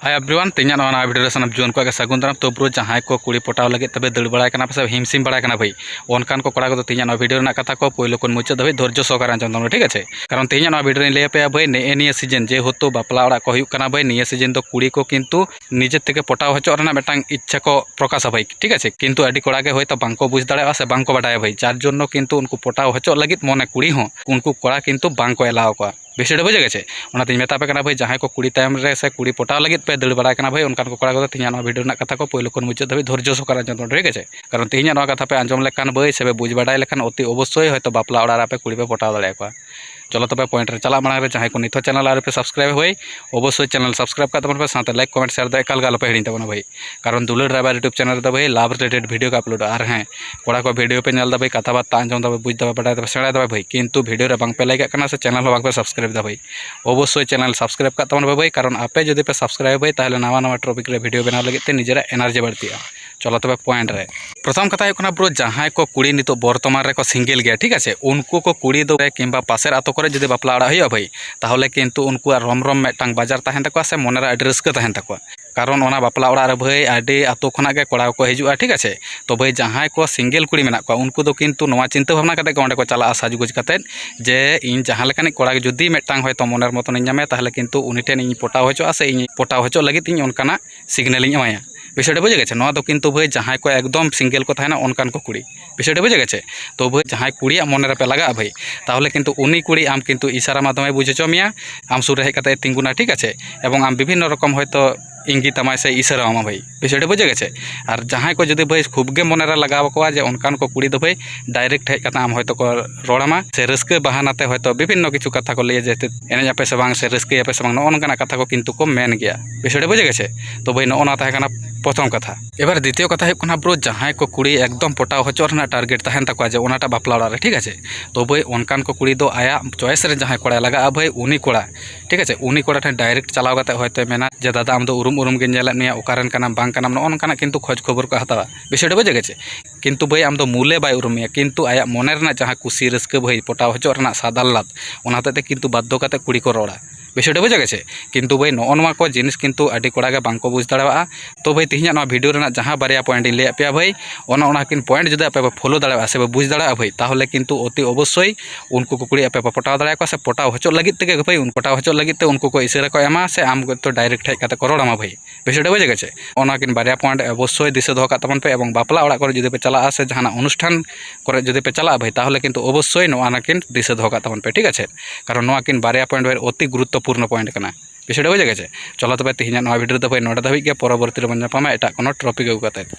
Hi everyone तेना नवा video सानम जुआन को सगुन दाराम तो ब्रो जहां को कुड़ी पटाव लगे तबे दड़ बड़ा कना पासे हिमसिम बड़ा कना भाई ओनकान को कड़ा को तेना नवा वीडियो ना कथा को पहिलो कोन मुचाद धाबी धैर्य सहकारे आंजम दाम ठीक है कारण तेना नवा वीडियो लय पे भाई निया सीजन जे होतो बापला ओड़ा को हुयुक कना भाई निया सीजन तो कुड़ी को किंतु निजे तेके पटाव हचो रना मेटांग इच्छा को प्रकाशा भाई ठीक है किंतु अडी कोड़ा के होयतो बांको बुझ दाड़े से बांको बाडाया भाई जार जोन्नो किंतु उनको पटाव हचो लगित मने कुड़ी हो उनको कोड़ा किंतु बांको एलाव को बेसिड बुझे गे मेता पे भाई जहाँ को कुड़ी तायम रे से कुड़ी पटाव लगे पे दड़ बड़ा भाई उनकान को कड़ा को तीन वीडियो कथा को पहिलो को मुचाद धाबी धैर्य सहकारे आंजम ठीक है कारण तीन कथा पे आंजम लेखान भाई से बुझ बाडाय लेखान अति अवश्य हयतो बापला ओड़ा पे कुड़ी पे पटाव दाड़े चलो तब पॉइंट रे चला मांग जहाँ को नित चैनल आर पे सब्सक्राइब भाई अवश्य चैनल सब्सक्राइब कर तबन पे साथ लाइक कमेंट शेयर दो एकाल गाल पे हिड़ी तबन भाई कारण दुलर ड्राइवर यूट्यूब चैनल रे भाई लाभ रिलेटेड वीडियो का अपलोड और हैं कोड़ा को वीडियो पे नल भाई कथा बात आंजम दा बुझ दा बाडाय सेड़ा दा भाई किंतु वीडियो रे बांग पे लाइक करना से चैनल बांग पे सब्सक्राइब दा भाई अवश्य चैनल सब्सक्राइब कर तबन भाई कारण आपे जदि पे सब्सक्राइब भाई ताहले नवा नवा टॉपिक रे वीडियो बनाव लगे निजेरा एनर्जी बढ़तिया चलो तब पॉइंट रे प्रथम कथा ब्रो जहाँ को कुड़ी नित बर्तमान रे को सिंगल गया ठीक है उनको को कुड़ी दो किंबा पासेर आतो करे जदि बापला ओड़ा हुआ भाई ताहले किंतु उनको रम रम मेटांग बाजार तहन तको से मन रे अडि रस्का तहन तको कारण ओना बापला ओड़ा रे भाई अडि आतो खना के कोड़ा को हिजुआ ठीक है तो भाई जहाँ को सिंगल कुड़ी मेना को उनको दो किंतु नवा चिंता भावना कते को ओंडे को चला साजुगुज कते जे इन जहाँ लेकानी कोड़ा जदि मेटांग होय तो मनर मतन ᱧᱟᱢᱮ ताहले किंतु उनी ठेन इन पटाव हचो से इन पटाव हचो लगित इन ओनकाना सिग्नल इन एमाया विषय बुझे गे ना किंतु भाई जहाँ को एकदम सिंगल को थाना उनकान को कुड़ी विषय बुझे गे तो भाई जहाँ कुड़ी मन पे लगा भाई ताहले किंतु उनी कुड़ी आम किंतु इशारा माध्यम बुझे मेया आम सुर हेज कते तिंगुना ठीक है एवं आम विभिन्न रकम हयतो इंगित आमाय से इशारा भाई विषय बुझे गे और जहाँ को जब भाई खूब गे मन लगाव को उनकान को कुड़ी दो भाई डायरेक्ट हेज आम हयतो को रोड़ामा से रस्के बहानाते हयतो विभिन्न किछु कथा को लिए जे एने पे से बांग से रस्के पे से बांग नोनकाना कथा को किंतु को मेन गया विषय बुझे गे तो भाई नोना ताहेकाना प्रथम कथा एबार द्वितीय कथा हुई ब्रो जहाँ को कुड़ी एकदम पटाव हचो टारगेट तहन तक जो बापला ओड़ा ठीक है तो भाई उनकान को कुड़ी दो आया चॉइस रे जहाँ कोड़ा लगा भाई उनी कोड़ा ठीक है उनी कोड़ा ठेन डायरेक्ट चलाव करते हयतो मेना जे दादा आम दो उरुम उरुम गे नेलत मेया ओकारेन काना बांग काना नोनकाना किंतु खोज खबर को हतावा विषय बुझे गे किंतु भाई आम दो मूल्य बाय उरुम मेया किंतु आया मन रेना जहाँ कुसी रस्के भाई पटाव हचो सादालत ओना हतेते किंतु बाध्य करते कुड़ी को रोड़ा विषय बुझे गे किंतु भाई नोआ को जिनिस किंतु अडी कोड़ा के बांको बुझ दाड़ा तो भाई तीन वीडियो रेना जहाँ बारे पॉइंट लैया पे भाई किन पॉइंट जो आप फॉलो दाड़ा से बुझ दाड़ा भाई ताहले किंतु अति अवश्य उनको कुड़ी आप पटाव दाड़ा से पटाव हचो लगे भाई पटाव हचो लगे उनको को इशारा को एमा से आम तो डायरेक्ट हेज को रोड़ामा भाई विषय बुझे गे किन बारे पॉइंट अवश्य दिशा दो तबन पे और बापला ओड़ा को जब पे चला से जहाँ अनुष्ठान को जब पे चला भाई ताहले किंतु अवश्य नोना किन दिशा दो तबन पे ठीक है कारण किन बारे पॉइंट अति गुरुत्वपूर्ण पॉइंट करना विषय बुझे गे चलो तब तीन वीडियो भाई नोडे धाबी परवर्ती बन एटा कोनो टॉपिक अगू।